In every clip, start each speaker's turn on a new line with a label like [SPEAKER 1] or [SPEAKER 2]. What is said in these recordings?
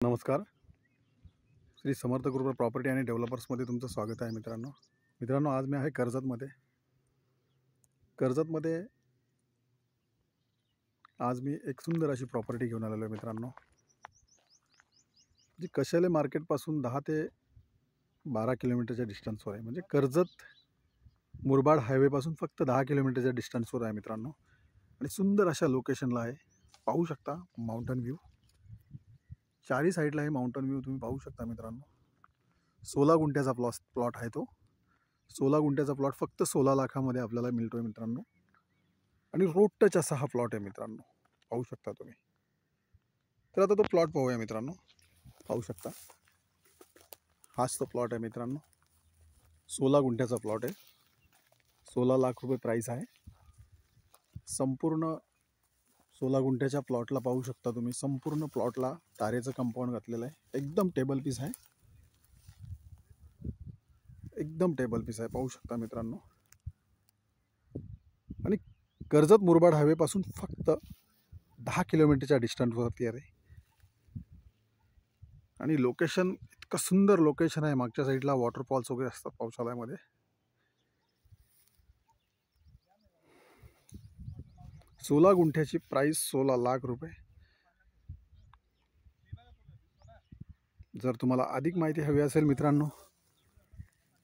[SPEAKER 1] नमस्कार. Shri Samarth group property आणि डेव्हलपर्समध्ये तुमचं स्वागत आहे मित्रांनो. आज मी आहे कर्जतमध्ये आज मी एक सुंदर अशी प्रॉपर्टी घेऊन आलेलो आहे मित्रांनो, जी कशाले मार्केटपासून 10 ते 12 किलोमीटरच्या डिस्टन्सवर आहे. म्हणजे कर्जत मुरबाड हायवेपासून फक्त 10 किलोमीटरच्या डिस्टन्सवर आहे मित्रांनो, आणि सुंदर अशा लोकेशनला आहे. पाहू शकता माउंटन व्ह्यू, चारी साईडला आहे माउंटन व्ह्यू तुम्ही पाहू शकता मित्रांनो. 16 गुंठ्याचा प्लॉट आहे तो. 16 गुंठ्याचा प्लॉट फक्त 16 लाखामध्ये आपल्याला मिळतोय मित्रांनो, आणि रोड टच असा हा प्लॉट आहे मित्रांनो, पाहू शकता तुम्ही. तर आता तो प्लॉट पाहूया मित्रांनो. पाहू शकता हाच तो प्लॉट आहे मित्रांनो. 16 गुंठ्याचा प्लॉट आहे. 16 लाख रुपये प्राईस आहे. संपूर्ण 16 गुंठ्याच्या प्लॉटला पाहू शकता तुम्ही. संपूर्ण प्लॉटला तारेचं कंपाऊंड घातलेलं आहे. एकदम टेबल पीस आहे. एकदम टेबल पीस आहे पाहू शकता मित्रांनो. आणि कर्जत मुरबाड हायवेपासून फक्त 10 किलोमीटरच्या डिस्टन्सवरती आहे. आणि लोकेशन इतकं सुंदर लोकेशन आहे. मागच्या साईडला वॉटरफॉल्स वगैरे असतात पावसाळ्यामध्ये. 16 गुंठ्याची प्राईस 16 लाख रुपये. जर तुम्हाला अधिक माहिती हवी असेल मित्रांनो,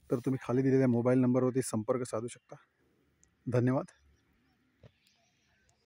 [SPEAKER 1] तर तुम्ही खाली दिलेल्या मोबाईल नंबरवरती संपर्क साधू शकता. धन्यवाद.